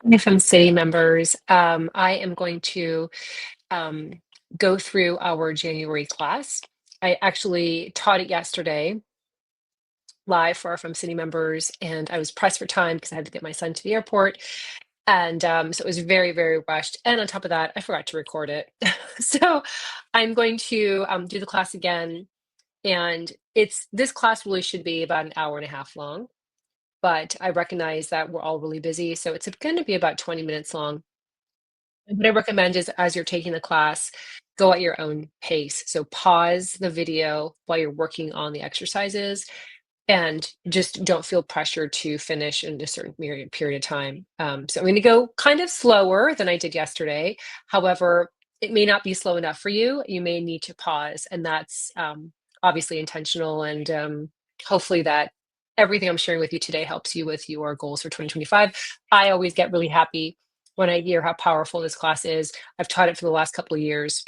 FemCity members, I am going to um, go through our January class. I actually taught it yesterday live for our FemCity members, and I was pressed for time because I had to get my son to the airport. And so it was very, very rushed. And on top of that, I forgot to record it. So I'm going to do the class again. And this class really should be about an hour and a half long, but I recognize that we're all really busy. So it's going to be about 20 minutes long. And what I recommend is as you're taking the class, go at your own pace. So pause the video while you're working on the exercises and just don't feel pressure to finish in a certain period of time. So I'm going to go kind of slower than I did yesterday. However, it may not be slow enough for you. You may need to pause, and that's obviously intentional. And hopefully that everything I'm sharing with you today helps you with your goals for 2025. I always get really happy when I hear how powerful this class is. I've taught it for the last couple of years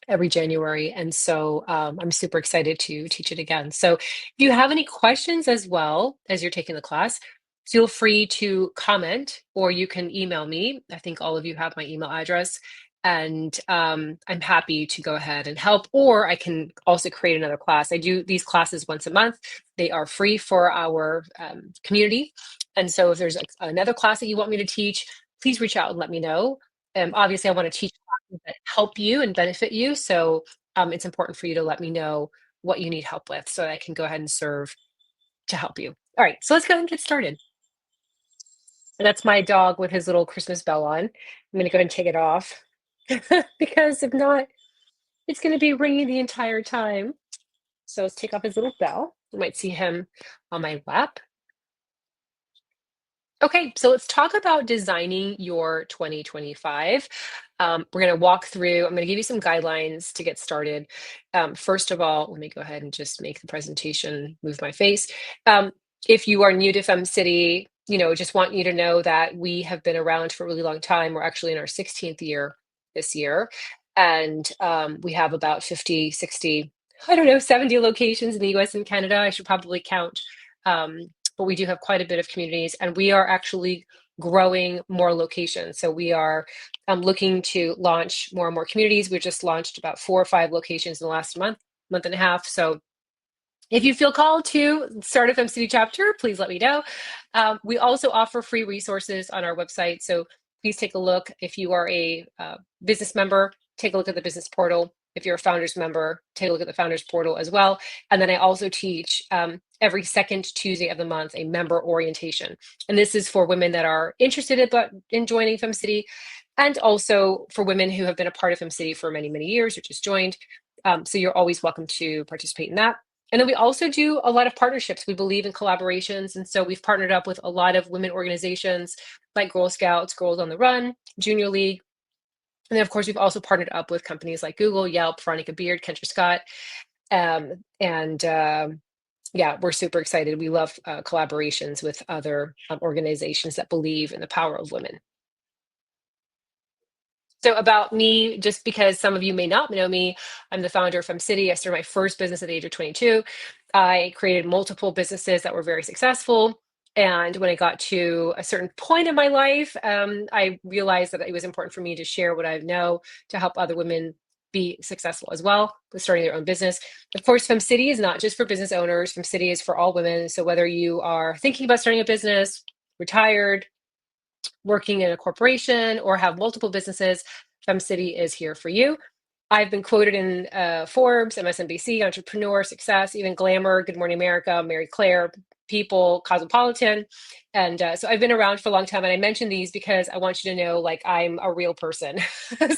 every January. And so I'm super excited to teach it again. So if you have any questions as well as you're taking the class, feel free to comment or you can email me. I think all of you have my email address. And I'm happy to go ahead and help, or I can also create another class. I do these classes once a month. They are free for our community. And so if there's another class that you want me to teach, please reach out and let me know. Obviously, I want to teach classes that help you and benefit you. So it's important for you to let me know what you need help with so that I can go ahead and serve to help you. All right, so let's go ahead and get started. And that's my dog with his little Christmas bell on. I'm going to go ahead and take it off because if not, it's going to be ringing the entire time. So let's take off his little bell. You might see him on my lap. Okay, so let's talk about designing your 2025. We're going to walk through, I'm going to give you some guidelines to get started. First of all, let me go ahead and just make the presentation, move my face. If you are new to FemCity, just want you to know that we have been around for a really long time. We're actually in our 16th year this year. And we have about 50, 60, I don't know, 70 locations in the US and Canada. I should probably count. But we do have quite a bit of communities, and we are actually growing more locations. So we are looking to launch more and more communities. We just launched about 4 or 5 locations in the last month and a half. So if you feel called to start a FemCity chapter, please let me know. We also offer free resources on our website. So please take a look. If you are a business member, take a look at the business portal. If you're a founders member, take a look at the founders portal as well. And then I also teach every second Tuesday of the month a member orientation. And this is for women that are interested in joining FemCity, and also for women who have been a part of FemCity for many, many years or just joined. So you're always welcome to participate in that. And then we also do a lot of partnerships. We believe in collaborations. And so we've partnered up with a lot of women organizations like Girl Scouts, Girls on the Run, Junior League. And then, of course, we've also partnered up with companies like Google, Yelp, Veronica Beard, Kendra Scott. Yeah, we're super excited. We love collaborations with other organizations that believe in the power of women. So about me, just because some of you may not know me, I'm the founder of FemCity. I started my first business at the age of 22. I created multiple businesses that were very successful. And when I got to a certain point in my life, I realized that it was important for me to share what I know to help other women be successful as well with starting their own business. Of course, FemCity is not just for business owners. FemCity is for all women. So whether you are thinking about starting a business, retired, working in a corporation, or have multiple businesses, FemCity is here for you. I've been quoted in Forbes, MSNBC, Entrepreneur, Success, even Glamour, Good Morning America, Mary Claire, People, Cosmopolitan. And so I've been around for a long time. And I mention these because I want you to know, like, I'm a real person.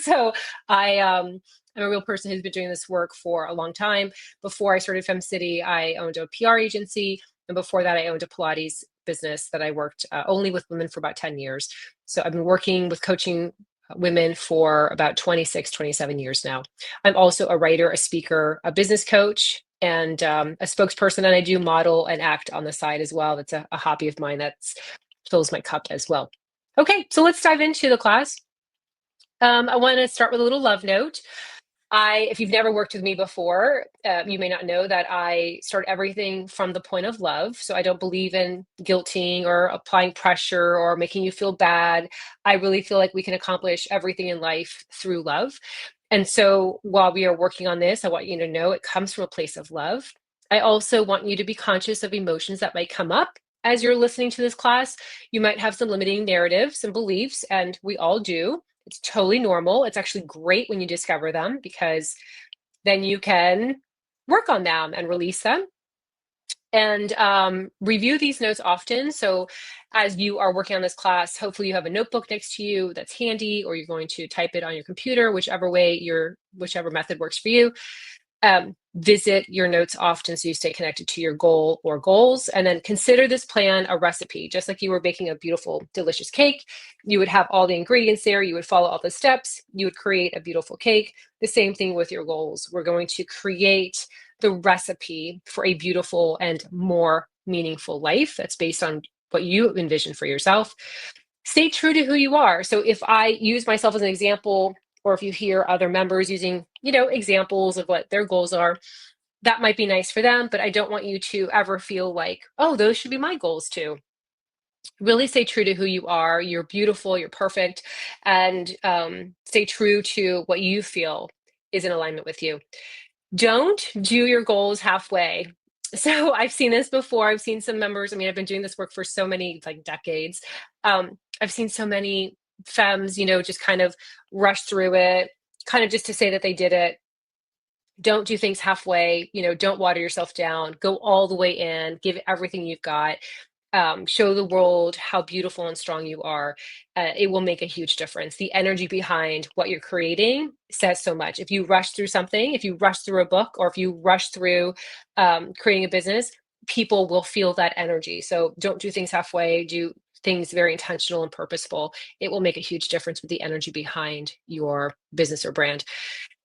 So I'm a real person who's been doing this work for a long time. Before I started FemCity, I owned a PR agency. And before that, I owned a Pilates business that I worked only with women for about 10 years. So I've been working with coaching women for about 26, 27 years now. I'm also a writer, a speaker, a business coach, and a spokesperson. And I do model and act on the side as well. That's a hobby of mine that fills my cup as well. Okay, so let's dive into the class. I want to start with a little love note. If you've never worked with me before, you may not know that I start everything from the point of love. So I don't believe in guilting or applying pressure or making you feel bad. I really feel like we can accomplish everything in life through love. And so while we are working on this, I want you to know it comes from a place of love. I also want you to be conscious of emotions that might come up as you're listening to this class. You might have some limiting narratives and beliefs, and we all do. It's totally normal. It's actually great when you discover them because then you can work on them and release them and review these notes often. So as you are working on this class, hopefully you have a notebook next to you that's handy, or you're going to type it on your computer, whichever method works for you. Visit your notes often so you stay connected to your goal or goals, and then consider this plan a recipe. Just like you were baking a beautiful, delicious cake, you would have all the ingredients there, you would follow all the steps, you would create a beautiful cake. The same thing with your goals. We're going to create the recipe for a beautiful and more meaningful life that's based on what you envision for yourself. Stay true to who you are. So if I use myself as an example, or if you hear other members using, examples of what their goals are, that might be nice for them, but I don't want you to ever feel like, oh, those should be my goals too. Really stay true to who you are. You're beautiful, you're perfect, and stay true to what you feel is in alignment with you. Don't do your goals halfway. So I've seen this before. I've seen some members. I mean, I've been doing this work for so many like decades. I've seen so many femmes, just kind of rush through it, kind of just to say that they did it. Don't do things halfway. Don't water yourself down. Go all the way in. Give everything you've got. Show the world how beautiful and strong you are. It will make a huge difference. The energy behind what you're creating says so much. If you rush through something, if you rush through a book, or if you rush through creating a business, people will feel that energy. So don't do things halfway. Do things very intentional and purposeful. It will make a huge difference with the energy behind your business or brand,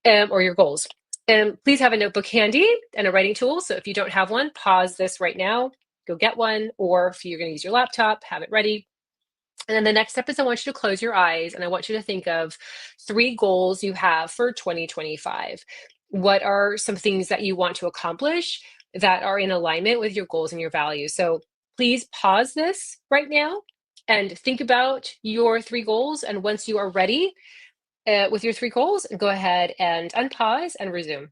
or your goals. And please have a notebook handy and a writing tool. So if you don't have one, pause this right now, go get one, or if you're going to use your laptop, have it ready. And then the next step is I want you to close your eyes and I want you to think of 3 goals you have for 2025. What are some things that you want to accomplish that are in alignment with your goals and your values? So please pause this right now and think about your 3 goals. And once you are ready with your 3 goals, go ahead and unpause and resume.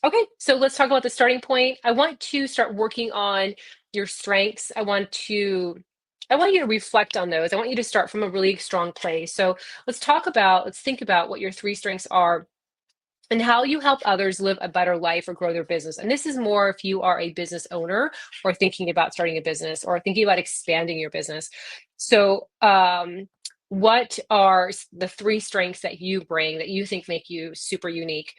Okay, so let's talk about the starting point. I want to start working on your strengths. I want you to reflect on those. I want you to start from a really strong place. So let's think about what your 3 strengths are and how you help others live a better life or grow their business. And this is more if you are a business owner or thinking about starting a business or thinking about expanding your business. So, what are the 3 strengths that you bring that you think make you super unique?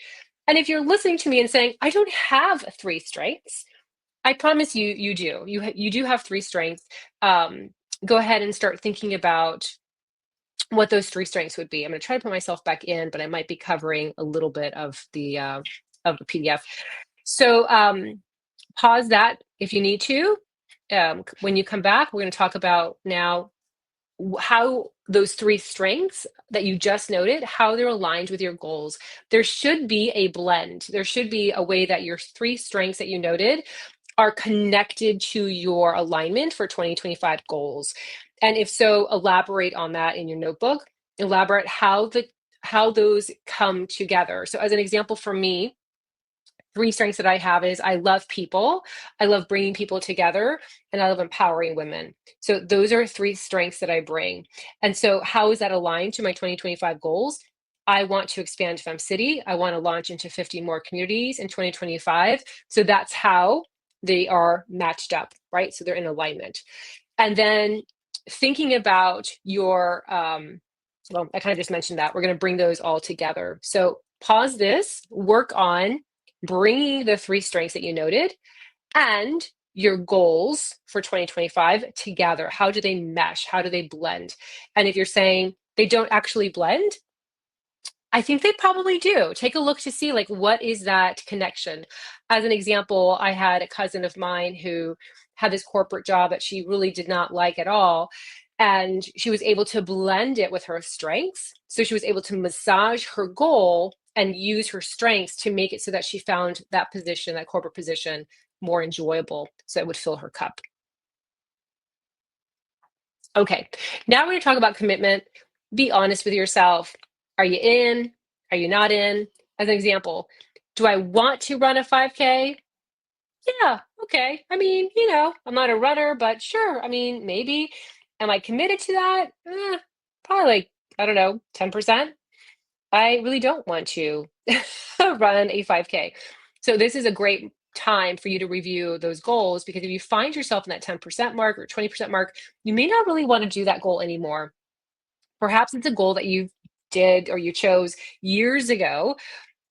And if you're listening to me and saying, I don't have 3 strengths, I promise you, you do. You do have 3 strengths. Go ahead and start thinking about what those 3 strengths would be. I'm going to try to put myself back in, but I might be covering a little bit of the PDF. So pause that if you need to. When you come back, we're going to talk about now how those 3 strengths that you just noted, how they're aligned with your goals. There should be a blend. There should be a way that your 3 strengths that you noted are connected to your alignment for 2025 goals. And if so, elaborate on that in your notebook. Elaborate how those come together. So as an example for me, 3 strengths that I have is I love people, I love bringing people together, and I love empowering women. So those are 3 strengths that I bring. And so how is that aligned to my 2025 goals? I want to expand FemCity. I want to launch into 50 more communities in 2025. So that's how they are matched up, right? So they're in alignment. And then thinking about your, well, I kind of just mentioned that. We're going to bring those all together. So pause this, work on bringing the 3 strengths that you noted and your goals for 2025 together. How do they mesh? How do they blend? And if you're saying they don't actually blend, I think they probably do. Take a look to see, like, what is that connection? As an example, I had a cousin of mine who had this corporate job that she really did not like at all. and she was able to blend it with her strengths. So she was able to massage her goal and use her strengths to make it so that she found that position, that corporate position, more enjoyable, so it would fill her cup. Okay, now we're going to talk about commitment. Be honest with yourself. Are you in? Are you not in? As an example, do I want to run a 5K? Yeah, okay. I mean, I'm not a runner, but sure. I mean, maybe. Am I committed to that? Probably like, I don't know, 10%. I really don't want to run a 5K. So this is a great time for you to review those goals, because if you find yourself in that 10% mark or 20% mark, you may not really want to do that goal anymore. Perhaps it's a goal that you did or you chose years ago,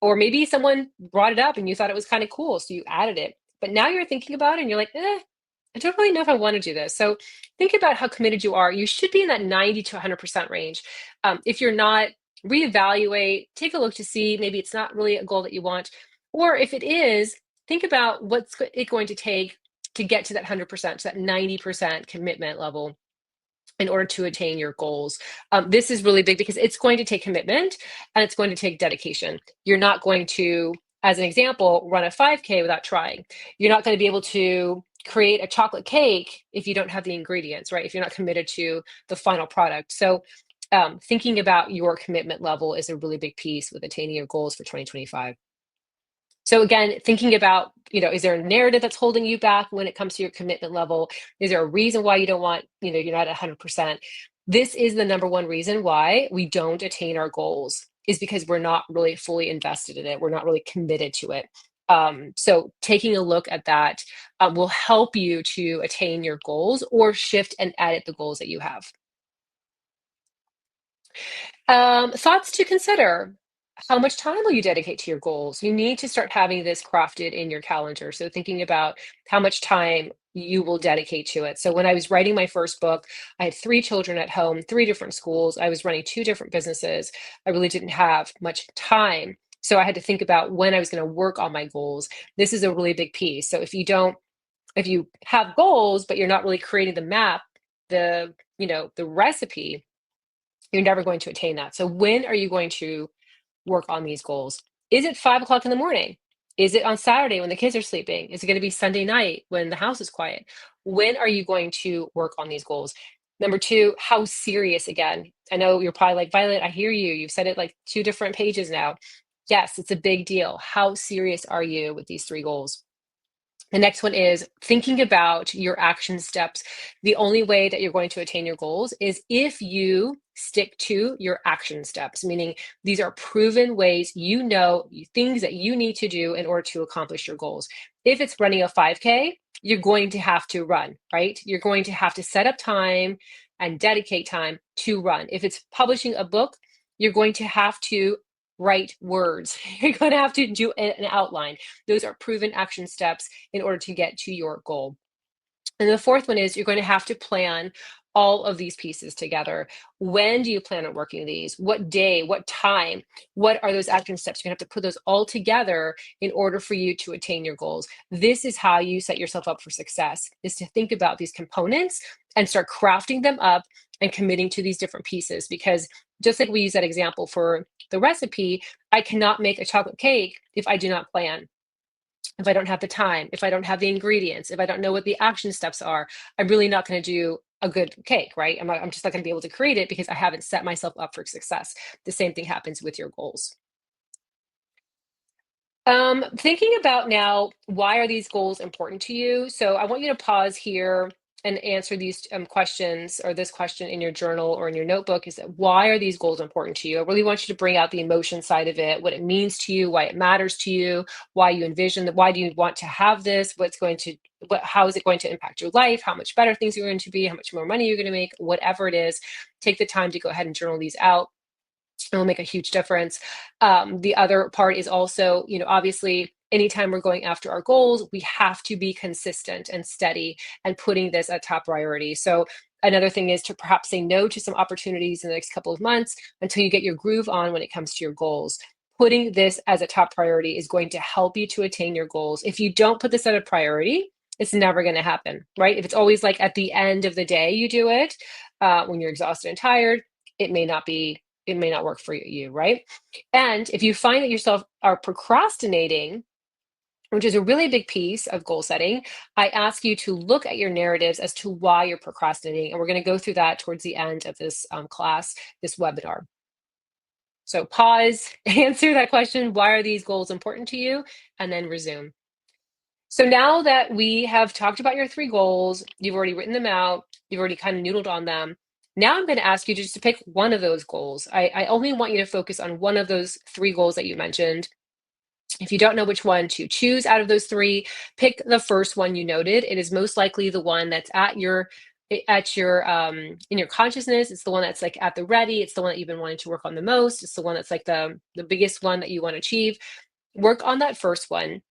or maybe someone brought it up and you thought it was kind of cool, so you added it. But now you're thinking about it and you're like, I don't really know if I want to do this. So think about how committed you are. You should be in that 90 to 100% range. If you're not, reevaluate, take a look to see maybe it's not really a goal that you want. Or if it is, think about it going to take to get to that 100%, to that 90% commitment level in order to attain your goals. This is really big because it's going to take commitment and it's going to take dedication. You're not going to, as an example, run a 5K without trying. You're not going to be able to create a chocolate cake if you don't have the ingredients, right? If you're not committed to the final product. So, thinking about your commitment level is a really big piece with attaining your goals for 2025. So again, thinking about, is there a narrative that's holding you back when it comes to your commitment level? Is there a reason why you don't want, you're not at 100%? This is the number one reason why we don't attain our goals, is because we're not really fully invested in it. We're not really committed to it. So taking a look at that will help you to attain your goals or shift and edit the goals that you have. Thoughts to consider. How much time will you dedicate to your goals? You need to start having this crafted in your calendar. So, thinking about how much time you will dedicate to it. So, when I was writing my first book, I had three children at home, three different schools. I was running two different businesses. I really didn't have much time. So, I had to think about when I was going to work on my goals. This is a really big piece. So, if you have goals, but you're not really creating the map, the recipe, you're never going to attain that. So when are you going to work on these goals? Is it 5 o'clock in the morning? Is it on Saturday when the kids are sleeping? Is it going to be Sunday night when the house is quiet? When are you going to work on these goals? Number two, how serious again? I know you're probably like, Violet, I hear you. You've said it like two different pages now. Yes, it's a big deal. How serious are you with these three goals? The next one is thinking about your action steps. The only way that you're going to attain your goals is if you stick to your action steps, meaning these are proven ways, things that you need to do in order to accomplish your goals. If it's running a 5K, you're going to have to run, right? You're going to have to set up time and dedicate time to run. If it's publishing a book, you're going to have to write words. You're going to have to do an outline. Those are proven action steps in order to get to your goal. And the fourth one is you're going to have to plan all of these pieces together. When do you plan on working these? What day? What time? What are those action steps? You're going to have to put those all together in order for you to attain your goals. This is how you set yourself up for success, is to think about these components and start crafting them up and committing to these different pieces. Because just like we use that example for the recipe, I cannot make a chocolate cake if I do not plan, if I don't have the time, if I don't have the ingredients, if I don't know what the action steps are. I'm really not going to do a good cake, right? I'm just not going to be able to create it because I haven't set myself up for success. The same thing happens with your goals. Thinking about now, why are these goals important to you? So I want you to pause here and answer these questions, or this question in your journal or in your notebook, is that why are these goals important to you? I really want you to bring out the emotion side of it, what it means to you, why it matters to you, why you envision that, why do you want to have this, how is it going to impact your life, how much better things are going to be, how much more money you're going to make, whatever it is. Take the time to go ahead and journal these out. It will make a huge difference. The other part is also, obviously, anytime we're going after our goals, we have to be consistent and steady and putting this at top priority. So another thing is to perhaps say no to some opportunities in the next couple of months until you get your groove on when it comes to your goals. Putting this as a top priority is going to help you to attain your goals. If you don't put this at a priority, it's never going to happen, right? If it's always like at the end of the day you do it, when you're exhausted and tired, it may not work for you, right? And if you find that yourself are procrastinating, which is a really big piece of goal setting, I ask you to look at your narratives as to why you're procrastinating. And we're going to go through that towards the end of this class, this webinar. So pause, answer that question. Why are these goals important to you? And then resume. So now that we have talked about your 3 goals, you've already written them out, you've already kind of noodled on them. Now I'm going to ask you just to pick one of those goals. I only want you to focus on one of those 3 goals that you mentioned. If you don't know which one to choose out of those 3, pick the first one you noted. It is most likely the one that's at your in your consciousness. It's the one that's like at the ready. It's the one that you've been wanting to work on the most. It's the one that's like the biggest one that you want to achieve. Work on that first one.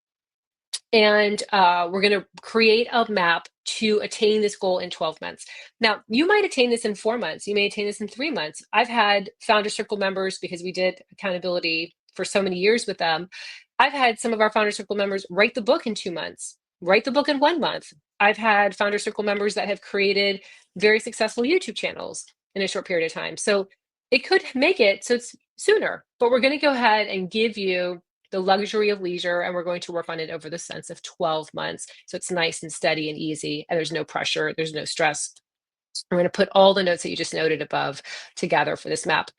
And we're going to create a map to attain this goal in 12 months. Now, you might attain this in 4 months. You may attain this in 3 months. I've had Founder Circle members, because we did accountability for so many years with them. I've had some of our Founder Circle members write the book in 2 months, write the book in 1 month. I've had Founder Circle members that have created very successful YouTube channels in a short period of time. So it could make it so it's sooner, but we're going to go ahead and give you the luxury of leisure, and we're going to work on it over the sense of 12 months. So it's nice and steady and easy, and there's no pressure, there's no stress. I'm going to put all the notes that you just noted above together for this map.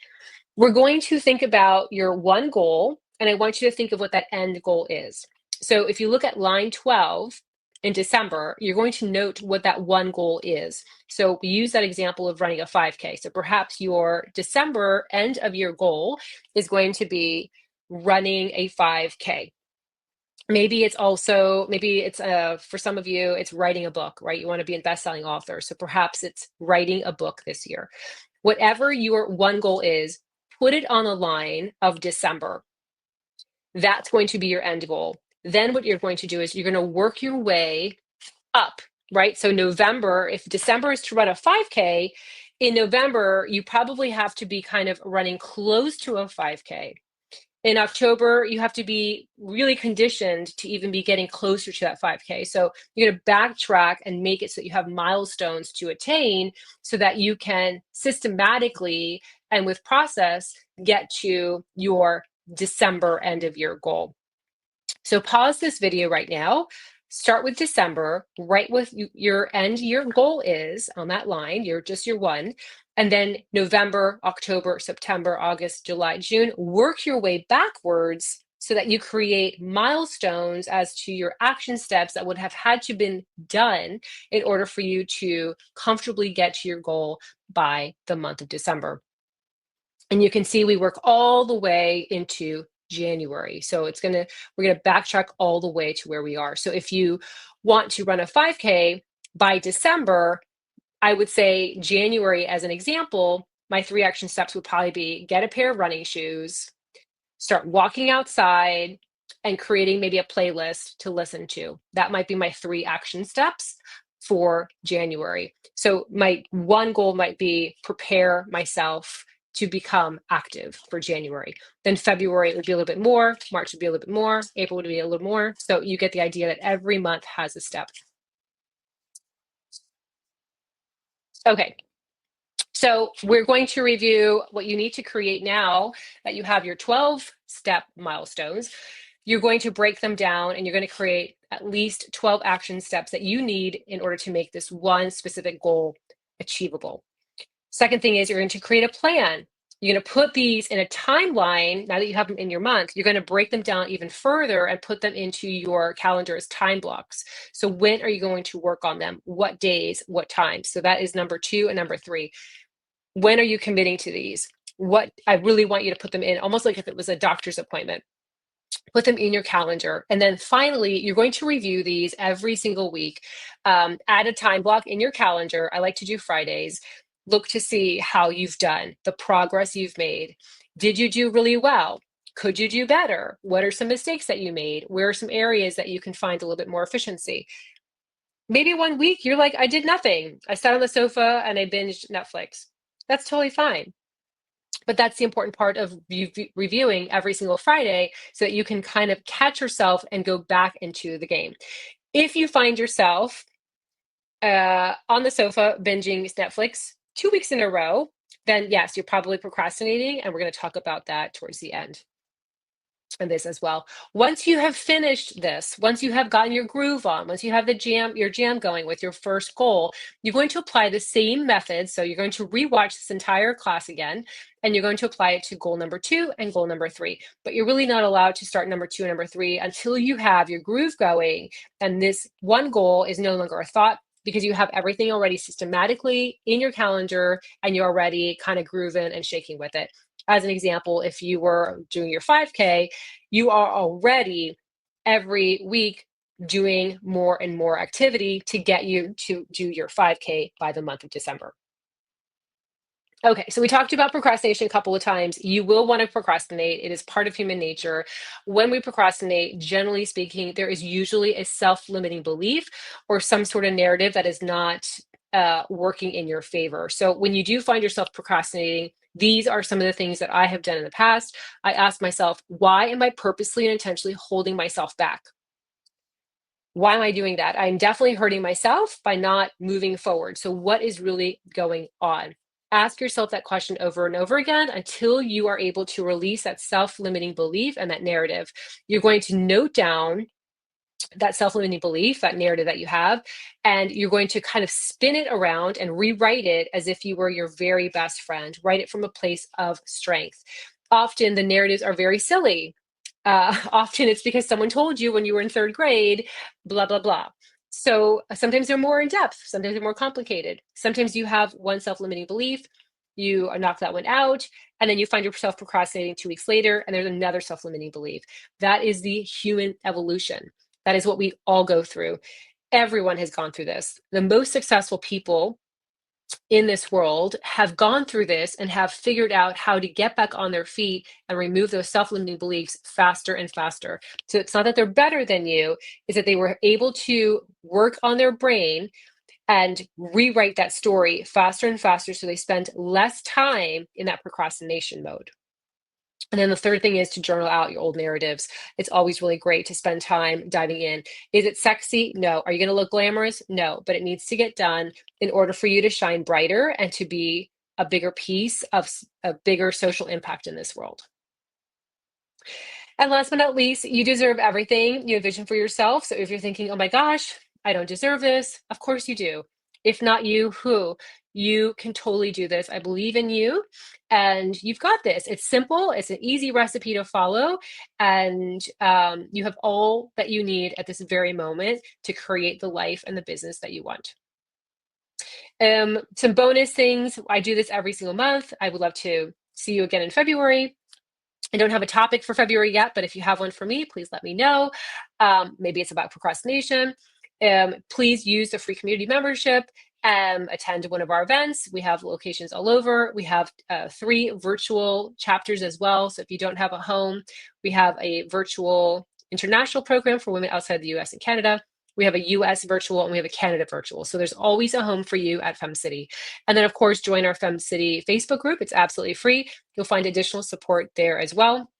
We're going to think about your one goal, and I want you to think of what that end goal is. So if you look at line 12 in December, you're going to note what that one goal is. So we use that example of running a 5K. So perhaps your December end of year goal is going to be running a 5K. Maybe it's for some of you, it's writing a book, right? You want to be a best-selling author. So perhaps it's writing a book this year. Whatever your one goal is, put it on the line of December. That's going to be your end goal. Then what you're going to do is you're going to work your way up, right? So November, if December is to run a 5K, in November, you probably have to be kind of running close to a 5K. In October, you have to be really conditioned to even be getting closer to that 5K. So you're going to backtrack and make it so that you have milestones to attain, so that you can systematically and with process get to your December end of year goal. So pause this video right now. Start with December, write what your end year goal is on that line, your one. And then November, October, September, August, July, June, work your way backwards so that you create milestones as to your action steps that would have had to been done in order for you to comfortably get to your goal by the month of December. And you can see we work all the way into January. So we're going to backtrack all the way to where we are. So if you want to run a 5K by December, I would say January as an example, my 3 action steps would probably be get a pair of running shoes, start walking outside, and creating maybe a playlist to listen to. That might be my 3 action steps for January. So my one goal might be prepare myself to become active for January. Then February would be a little bit more, March would be a little bit more, April would be a little more. So you get the idea that every month has a step. Okay, so we're going to review what you need to create now that you have your 12-step milestones. You're going to break them down, and you're going to create at least 12 action steps that you need in order to make this one specific goal achievable. Second thing is you're going to create a plan. You're going to put these in a timeline. Now that you have them in your month, you're going to break them down even further and put them into your calendar as time blocks. So when are you going to work on them? What days, what times? So that is number 2 and number 3. When are you committing to these? I really want you to put them in almost like if it was a doctor's appointment. Put them in your calendar. And then finally, you're going to review these every single week. Add a time block in your calendar. I like to do Fridays. Look to see how you've done, the progress you've made. Did you do really well? Could you do better? What are some mistakes that you made? Where are some areas that you can find a little bit more efficiency? Maybe one week you're like, I did nothing. I sat on the sofa and I binged Netflix. That's totally fine. But that's the important part of reviewing every single Friday so that you can kind of catch yourself and go back into the game. If you find yourself on the sofa binging Netflix 2 weeks in a row, then yes, you're probably procrastinating, and we're going to talk about that towards the end and this as well. Once you have finished this, once you have gotten your groove on, once you have your jam going with your first goal, you're going to apply the same method. So you're going to rewatch this entire class again, and you're going to apply it to goal number 2 and goal number 3. But you're really not allowed to start number 2 and number 3 until you have your groove going. And this one goal is no longer a thought, because you have everything already systematically in your calendar and you're already kind of grooving and shaking with it. As an example, if you were doing your 5K, you are already every week doing more and more activity to get you to do your 5K by the month of December. Okay, so we talked about procrastination a couple of times. You will want to procrastinate. It is part of human nature. When we procrastinate, generally speaking, there is usually a self-limiting belief or some sort of narrative that is not working in your favor. So when you do find yourself procrastinating, these are some of the things that I have done in the past. I ask myself, why am I purposely and intentionally holding myself back? Why am I doing that? I'm definitely hurting myself by not moving forward. So, what is really going on? Ask yourself that question over and over again until you are able to release that self limiting belief and that narrative. You're going to note down that self limiting belief, that narrative that you have, and you're going to kind of spin it around and rewrite it as if you were your very best friend. Write it from a place of strength. Often the narratives are very silly. Often it's because someone told you when you were in third grade, blah, blah, blah. So sometimes they're more in depth, sometimes they're more complicated. Sometimes you have one self limiting belief, you knock that one out, and then you find yourself procrastinating 2 weeks later, and there's another self limiting belief. That is the human evolution. That is what we all go through. Everyone has gone through this. The most successful people in this world have gone through this and have figured out how to get back on their feet and remove those self-limiting beliefs faster and faster. So it's not that they're better than you, it's that they were able to work on their brain and rewrite that story faster and faster, so they spend less time in that procrastination mode. And then the third thing is to journal out your old narratives. It's always really great to spend time diving in. Is it sexy? No. Are you going to look glamorous? No. But it needs to get done in order for you to shine brighter and to be a bigger piece of a bigger social impact in this world. And last but not least, you deserve everything you envision for yourself. So if you're thinking, oh my gosh, I don't deserve this, of course you do. If not you, who? You can totally do this. I believe in you and you've got this. It's simple, it's an easy recipe to follow. And you have all that you need at this very moment to create the life and the business that you want. Some bonus things. I do this every single month. I would love to see you again in February. I don't have a topic for February yet, but if you have one for me, please let me know. Maybe it's about procrastination. Please use the free community membership. Attend one of our events. We have locations all over. We have 3 virtual chapters as well. So if you don't have a home, we have a virtual international program for women outside the US and Canada. We have a US virtual and we have a Canada virtual. So there's always a home for you at FemCity. And then, of course, join our FemCity Facebook group. It's absolutely free. You'll find additional support there as well.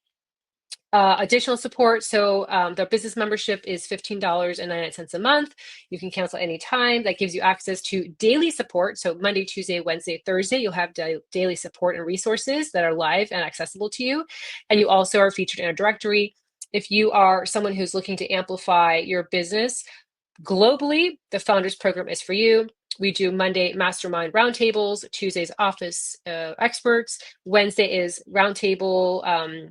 Additional support. So the business membership is $15.99 a month. You can cancel anytime. That gives you access to daily support. So Monday, Tuesday, Wednesday, Thursday, you'll have daily support and resources that are live and accessible to you. And you also are featured in a directory. If you are someone who's looking to amplify your business globally, the Founders Program is for you. We do Monday mastermind roundtables, Tuesdays office experts, Wednesday is roundtable,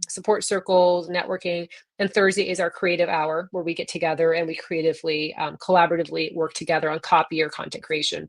support circles, networking, and Thursday is our creative hour where we get together and we creatively, collaboratively work together on copy or content creation.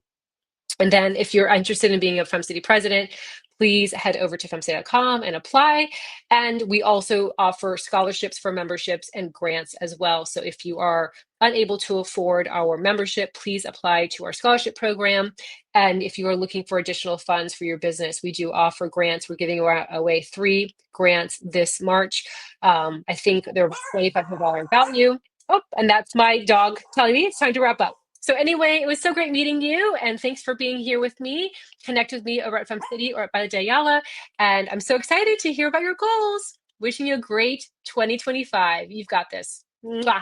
And then if you're interested in being a FemCity president, please head over to femcity.com and apply. And we also offer scholarships for memberships and grants as well. So if you are unable to afford our membership, please apply to our scholarship program. And if you are looking for additional funds for your business, we do offer grants. We're giving away 3 grants this March. I think they're $2,500 in value. Oh, and that's my dog telling me it's time to wrap up. So anyway, it was so great meeting you, and thanks for being here with me. Connect with me over at FemCity or at By the Ayala, and I'm so excited to hear about your goals. Wishing you a great 2025. You've got this. Mwah.